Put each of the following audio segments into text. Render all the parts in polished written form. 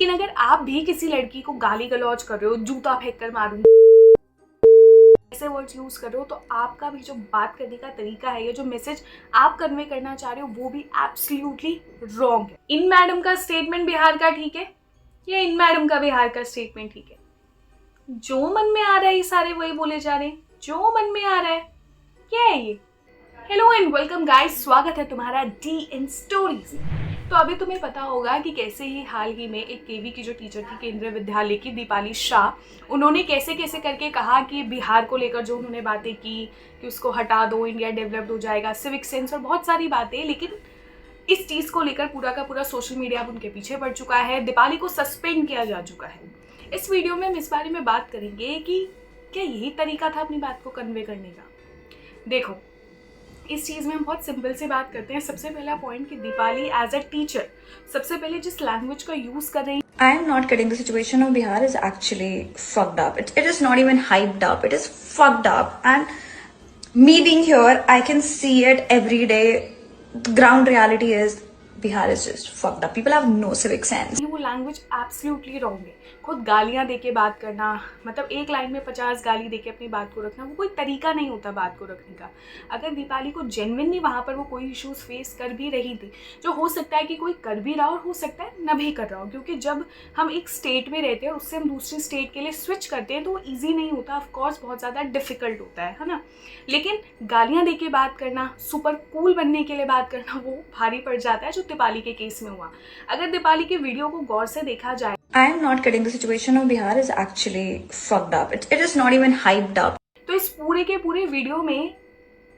लेकिन अगर आप भी किसी लड़की को गाली गलौज कर रहे हो, जूता फेंक कर मारूंगी, ऐसे वर्ड्स यूज कर रहे हो, तो आपका भी जो बात करने का तरीका है, या जो मैसेज आप कन्वे करना चाह रहे हो, वो भी एब्सोल्युटली रॉन्ग है। इन मैडम का स्टेटमेंट बिहार का ठीक है, या इन मैडम का बिहार का स्टेटमेंट ठीक है? जो मन में आ रहा है ये सारे वही बोले जा रहे हैं, जो मन में आ रहा है। क्या है ये? हेलो एंड वेलकम गाइस, स्वागत है तुम्हारा डी इन स्टोरीज। तो अभी तुम्हें पता होगा कि कैसे ही हाल ही में एक केवी की जो टीचर थी केंद्रीय विद्यालय की, दीपाली शाह, उन्होंने कैसे कैसे करके कहा कि बिहार को लेकर जो उन्होंने बातें की कि उसको हटा दो, इंडिया डेवलप्ड हो जाएगा, सिविक सेंस और बहुत सारी बातें। लेकिन इस चीज़ को लेकर पूरा का पूरा सोशल मीडिया अब उनके पीछे पड़ चुका है, दीपाली को सस्पेंड किया जा चुका है। इस वीडियो में हम इस बारे में बात करेंगे कि क्या यही तरीका था अपनी बात को कन्वे करने का। देखो, इस चीज़ में हम बहुत सिंपल से बात करते हैं। सबसे पहला पॉइंट कि दीपाली एज अ टीचर सबसे पहले जिस लैंग्वेज का यूज़ कर रही है, I am not kidding. The situation of Bihar is actually fucked up. It is not even hyped up. It is fucked up. And me being here, I can see it every day. The ground reality is Bihar is just fucked up. People have no civic sense. वो language absolutely wrong है। खुद गालियाँ दे के बात करना, मतलब एक line में 50 गाली दे के अपनी बात को रखना, वो कोई तरीका नहीं होता बात को रखने का। अगर दीपाली को जेन्युइनली वहाँ पर वो कोई इश्यूज फेस कर भी रही थी, जो हो सकता है कि कोई कर भी रहा और हो सकता है न भी कर रहा हो, क्योंकि जब हम एक स्टेट में रहते हैं और उससे हम दूसरी स्टेट के लिए स्विच करते हैं तो वो ईजी नहीं होता, ऑफकोर्स बहुत ज़्यादा डिफिकल्ट होता है ना। लेकिन गालियाँ दे के बात करना, सुपर कूल बनने के लिए बात करना, वो भारी पड़ जाता है, जो दीपाली के केस में हुआ। अगर दीपाली के वीडियो को गौर से देखा जाए, I am not kidding. The situation of Bihar is actually fucked up. It is not even hyped up. तो इस पूरे के पूरे वीडियो में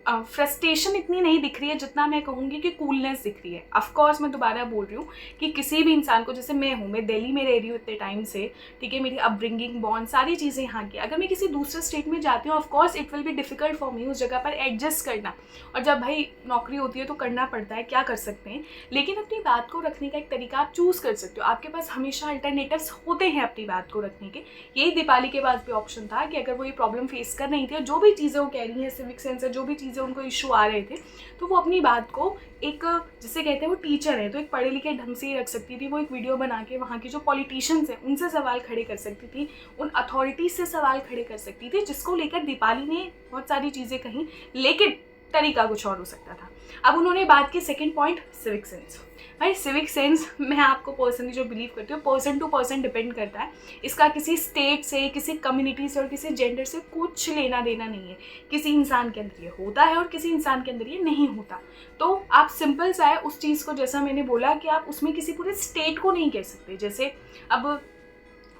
फ्रस्ट्रेशन इतनी नहीं दिख रही है जितना मैं कहूँगी कि कूलनेस दिख रही है। ऑफकोर्स मैं दोबारा बोल रही हूँ कि किसी भी इंसान को, जैसे मैं हूँ, मैं दिल्ली में रह रही हूँ इतने टाइम से, ठीक है, मेरी अपब्रिंगिंग, बॉन्ड, सारी चीज़ें यहाँ की, अगर मैं किसी दूसरे स्टेट में जाती हूँ, of course it will be difficult for me उस जगह पर एडजस्ट करना। और जब भाई नौकरी होती है तो करना पड़ता है, क्या कर सकते हैं। लेकिन अपनी बात को रखने का एक तरीका आप चूज़ कर सकते हो। आपके पास हमेशा अल्टरनेटिव्स होते हैं अपनी बात को रखने के। यही दीपाली के पास भी ऑप्शन था कि अगर वो ये प्रॉब्लम फेस कर रही थी, जो भी चीज़ें वो कह रही हैं, सिविक सेंस से जो भी चीज़ें उनको इशू आ रहे थे, तो वो अपनी बात को एक, जिसे कहते हैं वो टीचर है तो एक पढ़े लिखे ढंग से ही रख सकती थी। वो एक वीडियो बना के वहाँ की जो पॉलिटिशियंस हैं उनसे सवाल खड़े कर सकती थी, उन अथॉरिटीज से सवाल खड़े कर सकती थी, जिसको लेकर दीपाली ने बहुत सारी चीज़ें कहीं, लेकिन तरीका कुछ और हो सकता था। अब उन्होंने बात की सेकंड पॉइंट, सिविक सेंस। भाई सिविक सेंस, मैं आपको पर्सनली जो बिलीव करती हूँ, पर्सन टू पर्सन डिपेंड करता है। इसका किसी स्टेट से, किसी कम्युनिटी से और किसी जेंडर से कुछ लेना देना नहीं है। किसी इंसान के अंदर ये होता है और किसी इंसान के अंदर ये नहीं होता। तो आप सिंपल सा है उस चीज़ को, जैसा मैंने बोला कि आप उसमें किसी पूरे स्टेट को नहीं कह सकते। जैसे अब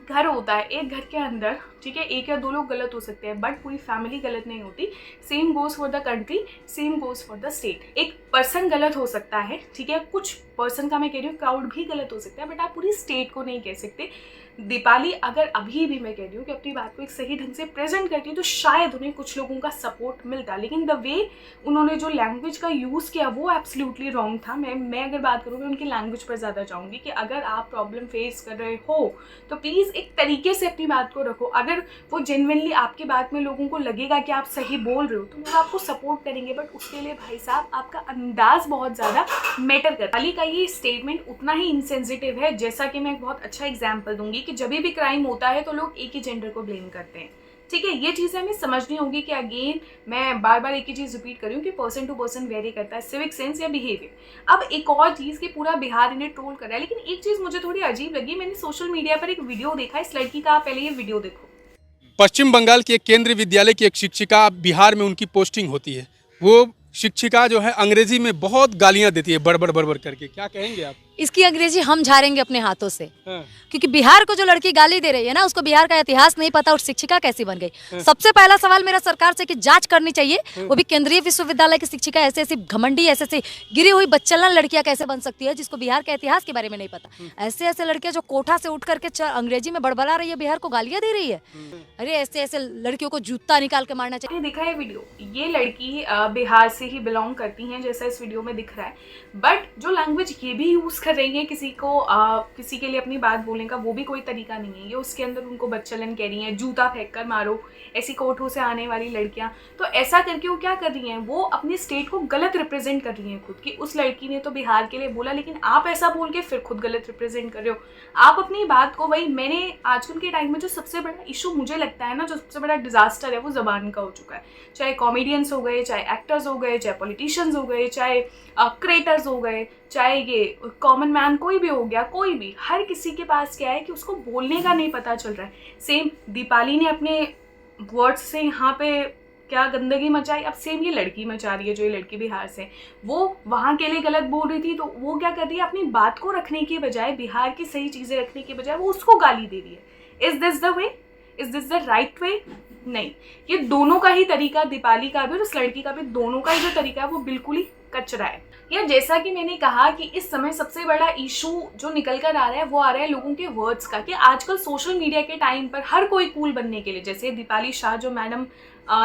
घर होता है, एक घर के अंदर, ठीक है, एक या दो लोग गलत हो सकते हैं, बट पूरी फैमिली गलत नहीं होती। Same goes for the country, same goes for the state. एक पर्सन गलत हो सकता है, ठीक है, कुछ पर्सन का मैं कह रही हूँ, क्राउड भी गलत हो सकता है, बट आप पूरी स्टेट को नहीं कह सकते। दीपाली अगर अभी भी, मैं कह रही हूँ कि अपनी बात को एक सही ढंग से प्रेजेंट करती तो शायद उन्हें कुछ लोगों का सपोर्ट मिलता। लेकिन द वे उन्होंने जो लैंग्वेज का यूज़ किया वो एब्सोल्युटली रॉन्ग था। मैं अगर बात करूँ, मैं उनकी लैंग्वेज पर ज़्यादा जाऊँगी कि अगर आप प्रॉब्लम फेस कर रहे हो तो प्लीज़ एक तरीके से अपनी बात को रखो। अगर वो जेन्युइनली आपकी बात में लोगों को लगेगा कि आप सही बोल रहे हो तो वो आपको सपोर्ट करेंगे, बट उसके लिए भाई साहब आपका अंदाज बहुत ज़्यादा मैटर करता है। दीपाली का ये स्टेटमेंट उतना ही इनसेंसिटिव है, जैसा कि मैं एक बहुत अच्छा एग्जाम्पल दूंगी कि जब भी क्राइम होता है तो लोग एक ही जेंडर को ब्लेम करते हैं, ठीक है। ये चीज़ें हमें समझनी होगी कि अगेन मैं बार बार एक ही चीज़ रिपीट कर रही हूँ कि पर्सन टू पर्सन वेरी करता है, सिविक सेंस या बिहेवियर। अब एक और चीज़ कि पूरा बिहार इन्हें ट्रोल कर रहा है, लेकिन एक चीज़ मुझे थोड़ी अजीब लगी। मैंने सोशल मीडिया पर एक वीडियो देखा, इस लड़की का, पहले ये वीडियो देखो। पश्चिम बंगाल की एक केंद्रीय विद्यालय की एक शिक्षिका, बिहार में उनकी पोस्टिंग होती है। वो शिक्षिका जो है अंग्रेजी में बहुत गालियां देती है, बड़बड़ बड़बड़ करके। क्या कहेंगे आप? इसकी अंग्रेजी हम झाड़ेंगे अपने हाथों से। हाँ। क्योंकि बिहार को जो लड़की गाली दे रही है ना, उसको बिहार का इतिहास नहीं पता और शिक्षिका कैसी बन गई। सबसे पहला सवाल मेरा सरकार से कि जांच करनी चाहिए, वो भी केंद्रीय विश्वविद्यालय की शिक्षिका ऐसे ऐसी घमंडी, ऐसे ऐसी गिरी हुई बच्चलन लड़कियां कैसे बन सकती है जिसको बिहार के इतिहास के बारे में नहीं पता। ऐसे ऐसे लड़कियां जो कोठा से उठ करके अंग्रेजी में बड़बड़ा रही है, बिहार को गालियां दे रही है। अरे ऐसे ऐसे लड़कियों को जूता निकाल के मारना चाहिए। देखा है वीडियो, ये लड़की बिहार से ही बिलोंग करती हैं जैसा इस वीडियो में दिख रहा है, बट जो लैंग्वेज ये भी यूज कर रही हैं किसी को किसी के लिए अपनी बात बोलने का, वो भी कोई तरीका नहीं है। ये उसके अंदर उनको बच्चलन कह रही हैं, जूता फेंक कर मारो, ऐसी कोठों से आने वाली लड़कियां। तो ऐसा करके वो क्या कर रही हैं, वो अपनी स्टेट को गलत रिप्रेजेंट कर रही हैं खुद की। उस लड़की ने तो बिहार के लिए बोला, लेकिन आप ऐसा बोल के फिर खुद गलत रिप्रेजेंट कर रहे हो। आप अपनी बात को, वही मैंने आजकल के टाइम में जो सबसे बड़ा इशू मुझे लगता है ना, जो सबसे बड़ा डिजास्टर है, वो ज़बान का हो चुका है। चाहे कॉमेडियंस हो गए, चाहे एक्टर्स हो गए, चाहे पॉलिटिशियंस हो गए, चाहे क्रिएटर्स हो गए, चाहे ये कॉमन मैन कोई भी हो गया, कोई भी, हर किसी के पास क्या है कि उसको बोलने का नहीं पता चल रहा है। सेम दीपाली ने अपने वर्ड्स से यहाँ पे क्या गंदगी मचाई, अब सेम ये लड़की मचा रही है, जो ये लड़की बिहार से, वो वहाँ के लिए गलत बोल रही थी, तो वो क्या कर रही है, अपनी बात को रखने की बजाय, बिहार की सही चीज़ें रखने की बजाय वो उसको गाली दे रही है। Is this the way? Is this the right way? नहीं, ये दोनों का ही तरीका, दीपाली का भी और उस लड़की का भी, दोनों का ही जो तरीका है वो बिल्कुल ही कचरा है। या जैसा कि मैंने कहा कि इस समय सबसे बड़ा इशू जो निकल कर आ रहा है, वो आ रहा है लोगों के वर्ड्स का, कि आजकल सोशल मीडिया के टाइम पर हर कोई कूल बनने के लिए, जैसे दीपाली शाह जो मैडम,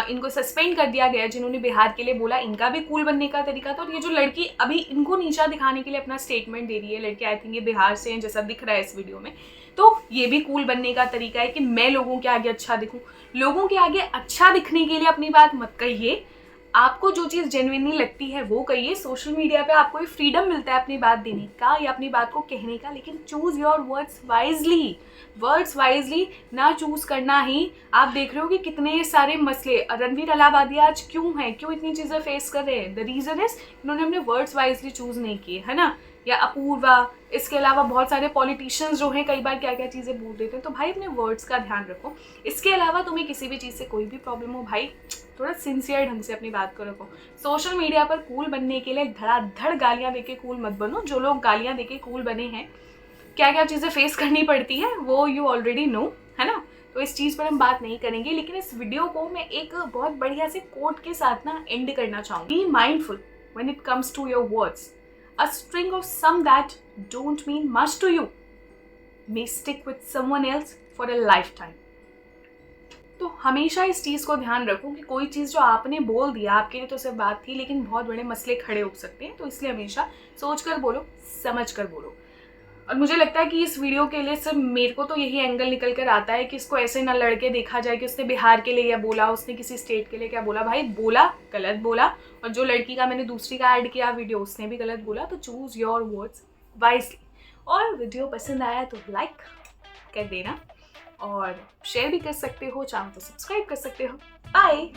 इनको सस्पेंड कर दिया गया जिन्होंने बिहार के लिए बोला, इनका भी कूल बनने का तरीका था। और ये जो लड़की अभी इनको नीचा दिखाने के लिए अपना स्टेटमेंट दे रही है, लड़की आई थिंक ये बिहार से हैं जैसा दिख रहा है इस वीडियो में, तो ये भी कूल बनने का तरीका है कि मैं लोगों के आगे अच्छा दिखूं। लोगों के आगे अच्छा दिखने के लिए अपनी बात मत कहिए, आपको जो चीज़ जेन्युइनली लगती है वो कहिए। सोशल मीडिया पे आपको फ्रीडम मिलता है अपनी बात देने का या अपनी बात को कहने का, लेकिन choose your words wisely. Words wisely ना चूज़ करना ही, आप देख रहे हो कि कितने सारे मसले रणवीर अलाहाबादी आज क्यों हैं, क्यों इतनी चीज़ें फेस कर रहे हैं। द रीज़न इज इन्होंने अपने वर्ड्स वाइजली चूज़ नहीं किए, है ना। या अपूर्वा, इसके अलावा बहुत सारे पॉलिटिशियंस जो हैं कई बार क्या क्या चीज़ें बोल देते हैं। तो भाई अपने वर्ड्स का ध्यान रखो। इसके अलावा तुम्हें किसी भी चीज़ से कोई भी प्रॉब्लम हो, भाई थोड़ा सिंसियर ढंग से अपनी बात को रखो। सोशल मीडिया पर कूल बनने के लिए धड़ाधड़ गालियाँ देके कूल मत बनो। जो लोग गालियाँ देके कूल बने हैं, क्या क्या चीज़ें फेस करनी पड़ती हैं वो यू ऑलरेडी नो, है ना। तो इस चीज़ पर हम बात नहीं करेंगे, लेकिन इस वीडियो को मैं एक बहुत बढ़िया से कोट के साथ ना एंड करना चाहूँगी। Be mindful when it comes to your words. A string of some that don't mean much to you may stick with someone else for a lifetime. तो हमेशा इस चीज़ को ध्यान रखो कि कोई चीज़ जो आपने बोल दिया, आपके लिए तो सिर्फ बात थी, लेकिन बहुत बड़े मसले खड़े हो सकते हैं। तो इसलिए हमेशा सोच कर बोलो, समझ कर बोलो। और मुझे लगता है कि इस वीडियो के लिए सिर्फ मेरे को तो यही एंगल निकल कर आता है कि इसको ऐसे ना लड़के देखा जाए कि उसने बिहार के लिए क्या बोला, उसने किसी स्टेट के लिए क्या बोला। भाई बोला, गलत बोला। और जो लड़की का मैंने दूसरी का ऐड किया वीडियो, उसने भी गलत बोला। तो चूज़ योर वर्ड्स वाइजली। और वीडियो पसंद आया तो लाइक कर देना और शेयर भी कर सकते हो, चैनल को सब्सक्राइब कर सकते हो। बाय।